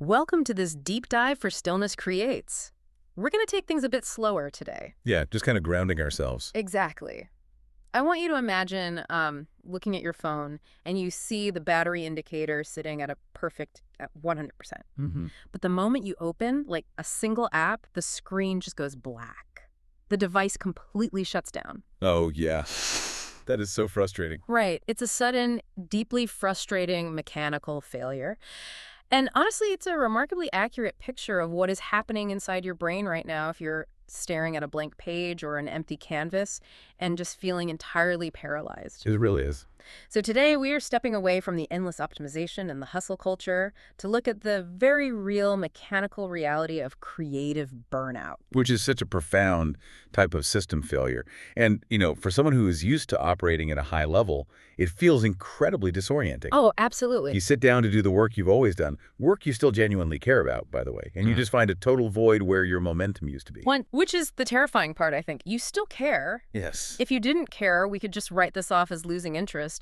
Welcome to this deep dive for Stillness Creates. We're going to take things a bit slower today. Yeah, just kind of grounding ourselves. Exactly. I want you to imagine looking at your phone and you see the battery indicator sitting at at 100%. But the moment you open, like a single app, the screen just goes black. The device completely shuts down. Oh, yeah. That is so frustrating. Right. It's a sudden, deeply frustrating mechanical failure. And honestly, it's a remarkably accurate picture of what is happening inside your brain right now if you're staring at a blank page or an empty canvas and just feeling entirely paralyzed. It really is. So today we are stepping away from the endless optimization and the hustle culture to look at the very real mechanical reality of creative burnout. Which is such a profound type of system failure. And, for someone who is used to operating at a high level, it feels incredibly disorienting. Oh, absolutely. You sit down to do the work you've always done, work you still genuinely care about, by the way, and you just find a total void where your momentum used to be. Which is the terrifying part, I think. You still care. Yes. If you didn't care, we could just write this off as losing interest.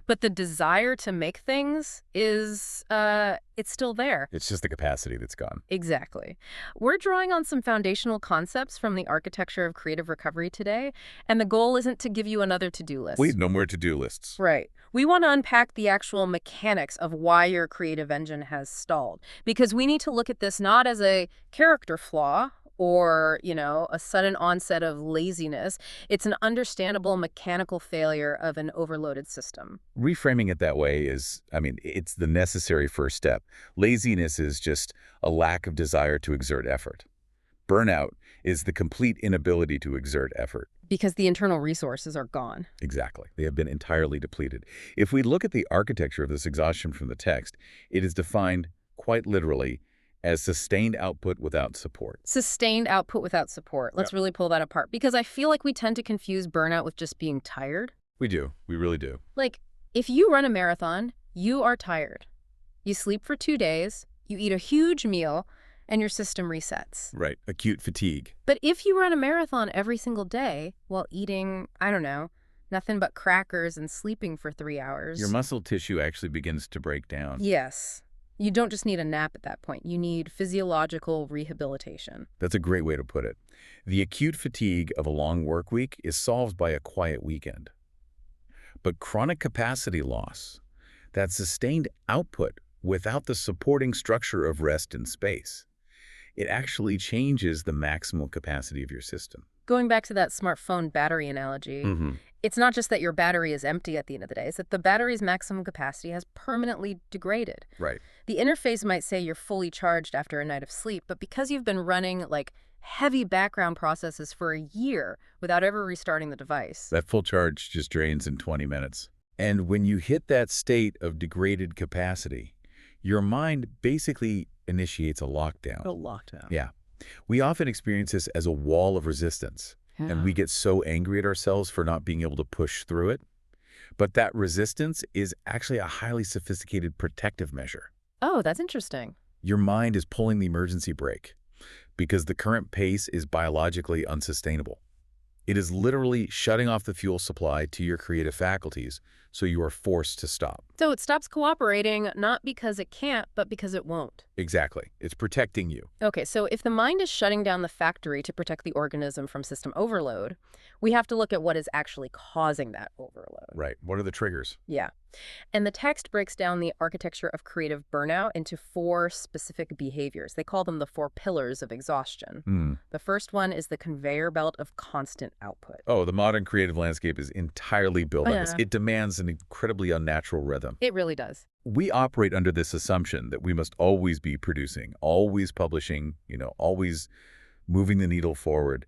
But the desire to make things is, it's still there. It's just the capacity that's gone. Exactly. We're drawing on some foundational concepts from the architecture of creative recovery today, and the goal isn't to give you another to-do list. Wait, no more to-do lists. Right. We want to unpack the actual mechanics of why your creative engine has stalled, because we need to look at this not as a character flaw or, a sudden onset of laziness. It's an understandable mechanical failure of an overloaded system. Reframing it that way is, it's the necessary first step. Laziness is just a lack of desire to exert effort. Burnout is the complete inability to exert effort. Because the internal resources are gone. Exactly. They have been entirely depleted. If we look at the architecture of this exhaustion from the text, it is defined quite literally as sustained output without support. Sustained output without support. Let's really pull that apart, because I feel like we tend to confuse burnout with just being tired. We do. We really do. Like, if you run a marathon, you are tired. You sleep for 2 days, you eat a huge meal, and your system resets. Right. Acute fatigue. But if you run a marathon every single day while eating, nothing but crackers and sleeping for 3 hours. Your muscle tissue actually begins to break down. Yes. You don't just need a nap at that point. You need physiological rehabilitation. That's a great way to put it. The acute fatigue of a long work week is solved by a quiet weekend. But chronic capacity loss, that sustained output without the supporting structure of rest and space, it actually changes the maximal capacity of your system. Going back to that smartphone battery analogy, it's not just that your battery is empty at the end of the day. It's that the battery's maximum capacity has permanently degraded. Right. The interface might say you're fully charged after a night of sleep, but because you've been running heavy background processes for a year without ever restarting the device. That full charge just drains in 20 minutes. And when you hit that state of degraded capacity, your mind basically initiates a lockdown. A lockdown. Yeah. We often experience this as a wall of resistance, and we get so angry at ourselves for not being able to push through it. But that resistance is actually a highly sophisticated protective measure. Oh, that's interesting. Your mind is pulling the emergency brake because the current pace is biologically unsustainable. It is literally shutting off the fuel supply to your creative faculties, so you are forced to stop. So it stops cooperating, not because it can't, but because it won't. Exactly. It's protecting you. Okay, so if the mind is shutting down the factory to protect the organism from system overload, we have to look at what is actually causing that overload. Right. What are the triggers? Yeah. And the text breaks down the architecture of creative burnout into 4 specific behaviors. They call them the 4 pillars of exhaustion. The first one is the conveyor belt of constant output. Oh, the modern creative landscape is entirely built on this. It demands an incredibly unnatural rhythm. It really does. We operate under this assumption that we must always be producing, always publishing, always moving the needle forward.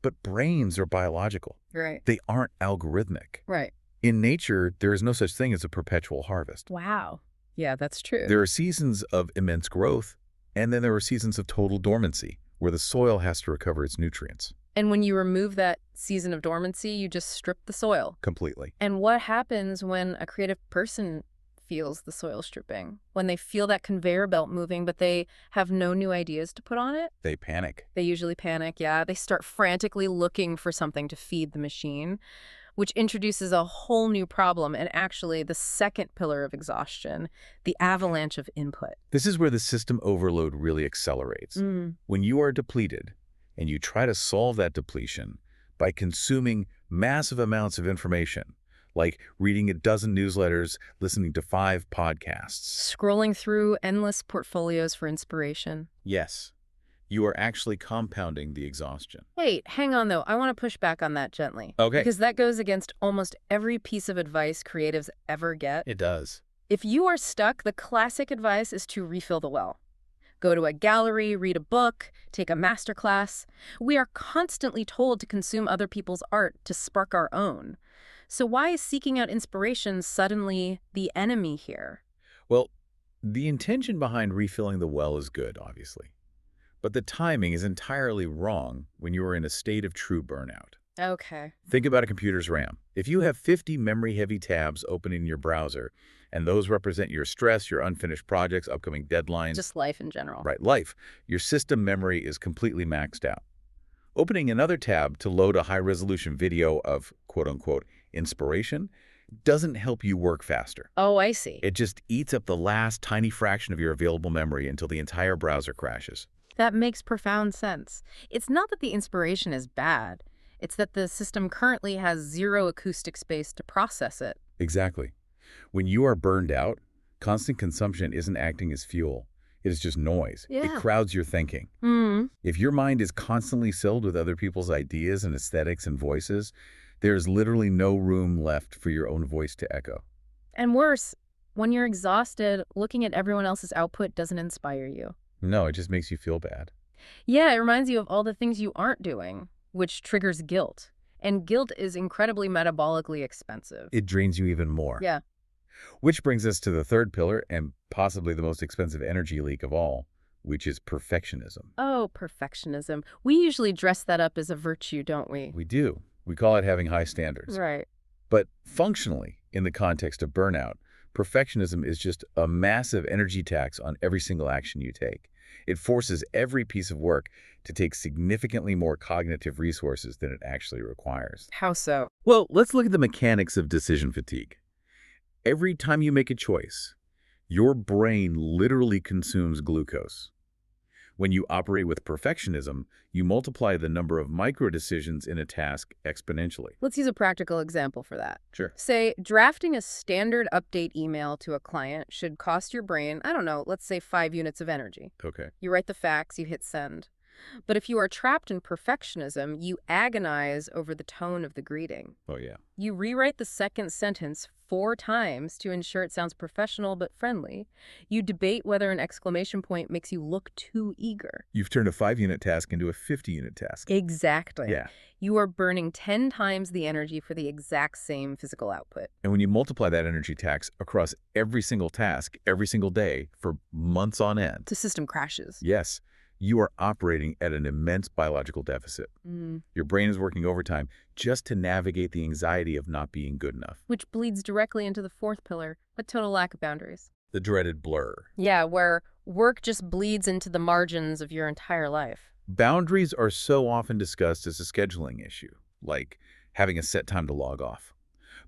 But brains are biological. Right. They aren't algorithmic. Right. In nature, there is no such thing as a perpetual harvest. Wow. Yeah, that's true. There are seasons of immense growth, and then there are seasons of total dormancy, where the soil has to recover its nutrients. And when you remove that season of dormancy, you just strip the soil. Completely. And what happens when a creative person feels the soil stripping? When they feel that conveyor belt moving, but they have no new ideas to put on it? They panic. They usually panic, yeah. They start frantically looking for something to feed the machine. which introduces a whole new problem and actually the second pillar of exhaustion, the avalanche of input. This is where the system overload really accelerates. Mm. When you are depleted, and you try to solve that depletion by consuming massive amounts of information, like reading a dozen newsletters, listening to 5 podcasts. Scrolling through endless portfolios for inspiration. Yes, you are actually compounding the exhaustion. Wait, hang on though. I want to push back on that gently. Okay. Because that goes against almost every piece of advice creatives ever get. It does. If you are stuck, the classic advice is to refill the well. Go to a gallery, read a book, take a masterclass. We are constantly told to consume other people's art to spark our own. So why is seeking out inspiration suddenly the enemy here? Well, the intention behind refilling the well is good, obviously. But the timing is entirely wrong when you are in a state of true burnout. Okay. Think about a computer's RAM. If you have 50 memory-heavy tabs open in your browser, and those represent your stress, your unfinished projects, upcoming deadlines, Just life in general. right, life, your system memory is completely maxed out. Opening another tab to load a high-resolution video of quote-unquote inspiration doesn't help you work faster. Oh, I see. It just eats up the last tiny fraction of your available memory until the entire browser crashes. That makes profound sense. It's not that the inspiration is bad. It's that the system currently has zero acoustic space to process it. Exactly. When you are burned out, constant consumption isn't acting as fuel. It is just noise. It Yeah. crowds your thinking. If your mind is constantly filled with other people's ideas and aesthetics and voices, there's literally no room left for your own voice to echo. And worse, when you're exhausted, looking at everyone else's output doesn't inspire you. No, it just makes you feel bad. Yeah, it reminds you of all the things you aren't doing, which triggers guilt. And guilt is incredibly metabolically expensive. It drains you even more. Yeah. Which brings us to the third pillar and possibly the most expensive energy leak of all, which is perfectionism. Oh, perfectionism. We usually dress that up as a virtue, don't we? We do. We call it having high standards. Right. But functionally, in the context of burnout, perfectionism is just a massive energy tax on every single action you take. It forces every piece of work to take significantly more cognitive resources than it actually requires. How so? Well, let's look at the mechanics of decision fatigue. Every time you make a choice, your brain literally consumes glucose. When you operate with perfectionism, you multiply the number of micro-decisions in a task exponentially. Let's use a practical example for that. Sure. Say, drafting a standard update email to a client should cost your brain, I don't know, let's say 5 units of energy. Okay. You write the facts, you hit send. But if you are trapped in perfectionism, you agonize over the tone of the greeting. Oh, yeah. You rewrite the second sentence 4 times to ensure it sounds professional but friendly. You debate whether an exclamation point makes you look too eager. You've turned a 5-unit task into a 50-unit task. Exactly. Yeah. You are burning 10 times the energy for the exact same physical output. And when you multiply that energy tax across every single task, every single day, for months on end, The system crashes. yes, you are operating at an immense biological deficit. Your brain is working overtime just to navigate the anxiety of not being good enough. Which bleeds directly into the fourth pillar, a total lack of boundaries. The dreaded blur. Yeah, where work just bleeds into the margins of your entire life. Boundaries are so often discussed as a scheduling issue, like having a set time to log off.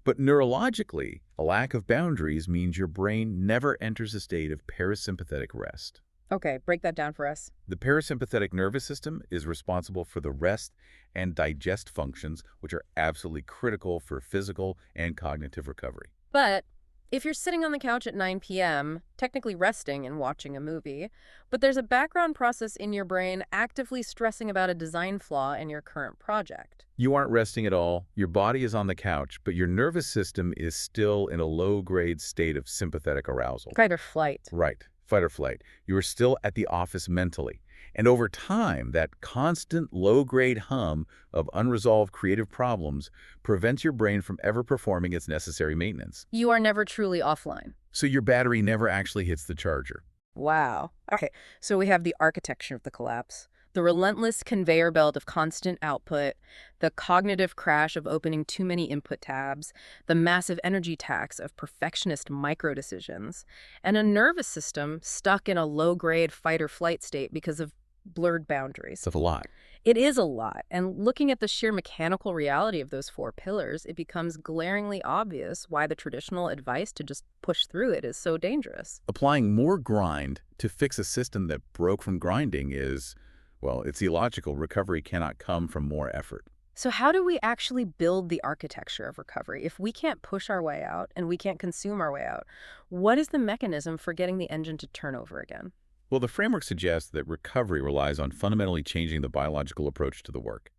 But neurologically, a lack of boundaries means your brain never enters a state of parasympathetic rest. Okay, break that down for us. The parasympathetic nervous system is responsible for the rest and digest functions, which are absolutely critical for physical and cognitive recovery. But if you're sitting on the couch at 9 p.m., technically resting and watching a movie, but there's a background process in your brain actively stressing about a design flaw in your current project. You aren't resting at all. Your body is on the couch, but your nervous system is still in a low-grade state of sympathetic arousal. Fight or flight. Right. Fight or flight. You are still at the office mentally. And over time, that constant low-grade hum of unresolved creative problems prevents your brain from ever performing its necessary maintenance. You are never truly offline. So your battery never actually hits the charger. Wow. Okay, so we have the architecture of the collapse, the relentless conveyor belt of constant output, the cognitive crash of opening too many input tabs, the massive energy tax of perfectionist micro-decisions, and a nervous system stuck in a low-grade fight-or-flight state because of blurred boundaries. It's a lot. It is a lot, and looking at the sheer mechanical reality of those four pillars, it becomes glaringly obvious why the traditional advice to just push through it is so dangerous. Applying more grind to fix a system that broke from grinding is, well, it's illogical. Recovery cannot come from more effort. So how do we actually build the architecture of recovery? If we can't push our way out and we can't consume our way out, what is the mechanism for getting the engine to turn over again? Well, the framework suggests that recovery relies on fundamentally changing the biological approach to the work.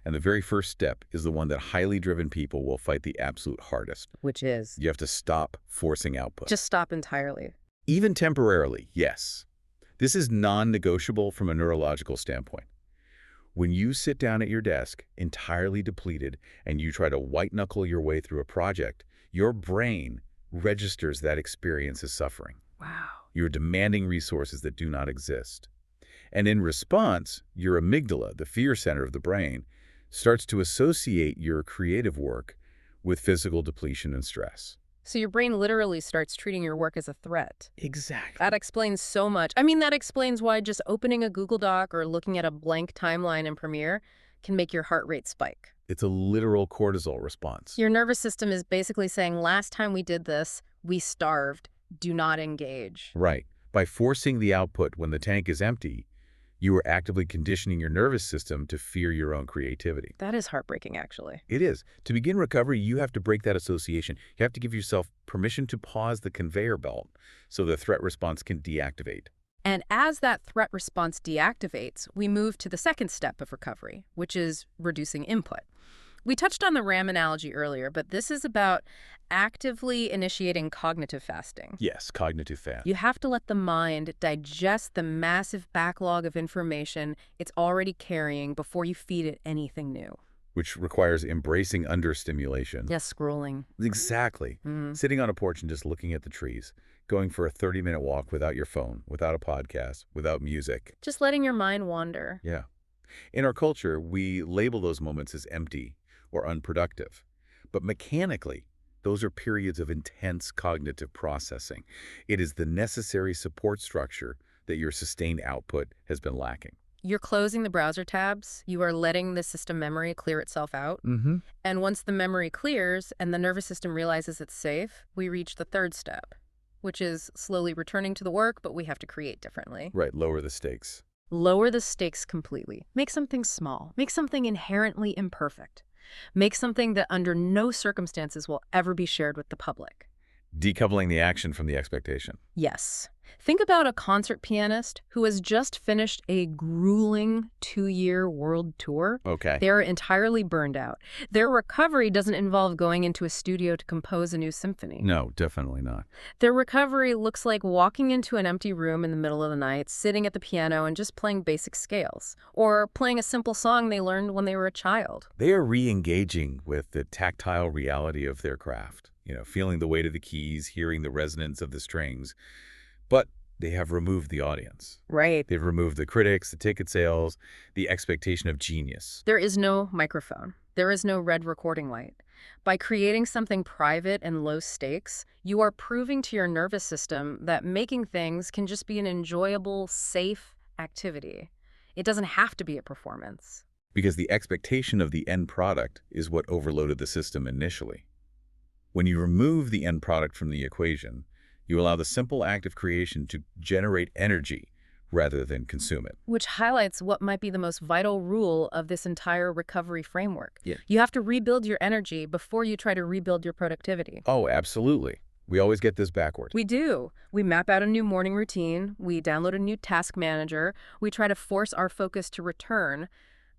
And the very first step is the one that highly driven people will fight the absolute hardest. Which is? You have to stop forcing output. Just stop entirely. Even temporarily, yes. This is non-negotiable from a neurological standpoint. When you sit down at your desk, entirely depleted, and you try to white-knuckle your way through a project, your brain registers that experience as suffering. Wow. You're demanding resources that do not exist. And in response, your amygdala, the fear center of the brain, starts to associate your creative work with physical depletion and stress. So your brain literally starts treating your work as a threat. Exactly. That explains so much. I mean, that explains why just opening a Google Doc or looking at a blank timeline in Premiere can make your heart rate spike. It's a literal cortisol response. Your nervous system is basically saying, last time we did this, we starved. Do not engage. Right. By forcing the output when the tank is empty, you are actively conditioning your nervous system to fear your own creativity. That is heartbreaking, actually. It is. To begin recovery, you have to break that association. You have to give yourself permission to pause the conveyor belt so the threat response can deactivate. And as that threat response deactivates, we move to the second step of recovery, which is reducing input. We touched on the RAM analogy earlier, but this is about actively initiating cognitive fasting. Yes, cognitive fast. You have to let the mind digest the massive backlog of information it's already carrying before you feed it anything new. Which requires embracing understimulation. Yes, scrolling. Exactly. Sitting on a porch and just looking at the trees. Going for a 30-minute walk without your phone, without a podcast, without music. Just letting your mind wander. Yeah. In our culture, we label those moments as empty or unproductive. But mechanically, those are periods of intense cognitive processing. It is the necessary support structure that your sustained output has been lacking. You're closing the browser tabs. You are letting the system memory clear itself out. And once the memory clears and the nervous system realizes it's safe, we reach the third step, which is slowly returning to the work, but we have to create differently. Right, lower the stakes. Lower the stakes completely. Make something small. Make something inherently imperfect. Make something that under no circumstances will ever be shared with the public. Decoupling the action from the expectation. Yes. Think about a concert pianist who has just finished a grueling 2-year world tour. Okay. They're entirely burned out. Their recovery doesn't involve going into a studio to compose a new symphony. No, definitely not. Their recovery looks like walking into an empty room in the middle of the night, sitting at the piano and just playing basic scales, or playing a simple song they learned when they were a child. They are re-engaging with the tactile reality of their craft. Feeling the weight of the keys, hearing the resonance of the strings. But they have removed the audience. Right. They've removed the critics, the ticket sales, the expectation of genius. There is no microphone. There is no red recording light. By creating something private and low stakes, you are proving to your nervous system that making things can just be an enjoyable, safe activity. It doesn't have to be a performance. Because the expectation of the end product is what overloaded the system initially. When you remove the end product from the equation, you allow the simple act of creation to generate energy rather than consume it. Which highlights what might be the most vital rule of this entire recovery framework. Yeah. You have to rebuild your energy before you try to rebuild your productivity. Oh, absolutely. We always get this backward. We do. We map out a new morning routine. We download a new task manager. We try to force our focus to return.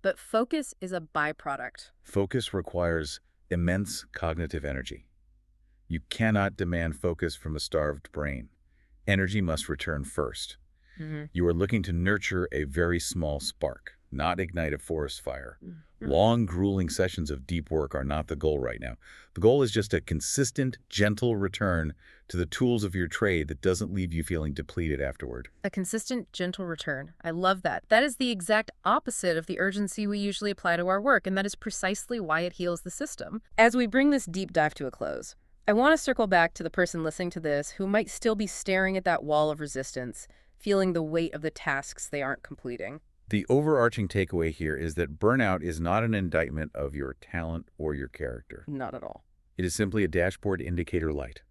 But focus is a byproduct. Focus requires immense cognitive energy. You cannot demand focus from a starved brain. Energy must return first. You are looking to nurture a very small spark, not ignite a forest fire. Long, grueling sessions of deep work are not the goal right now. The goal is just a consistent, gentle return to the tools of your trade that doesn't leave you feeling depleted afterward. A consistent, gentle return. I love that. That is the exact opposite of the urgency we usually apply to our work, and that is precisely why it heals the system. As we bring this deep dive to a close, I want to circle back to the person listening to this who might still be staring at that wall of resistance, feeling the weight of the tasks they aren't completing. The overarching takeaway here is that burnout is not an indictment of your talent or your character. Not at all. It is simply a dashboard indicator light.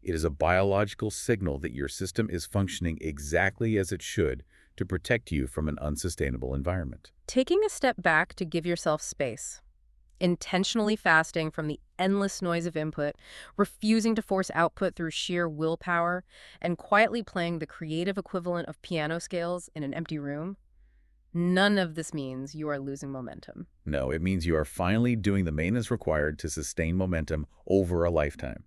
It is a biological signal that your system is functioning exactly as it should to protect you from an unsustainable environment. Taking a step back to give yourself space, intentionally fasting from the endless noise of input, refusing to force output through sheer willpower, and quietly playing the creative equivalent of piano scales in an empty room, none of this means you are losing momentum. No, it means you are finally doing the maintenance required to sustain momentum over a lifetime.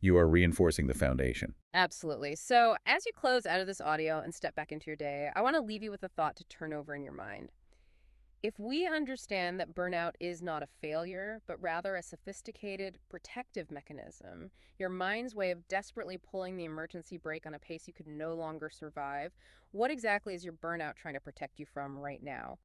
You are reinforcing the foundation. Absolutely. So, as you close out of this audio and step back into your day, I want to leave you with a thought to turn over in your mind. If we understand that burnout is not a failure, but rather a sophisticated protective mechanism, your mind's way of desperately pulling the emergency brake on a pace you could no longer survive, what exactly is your burnout trying to protect you from right now?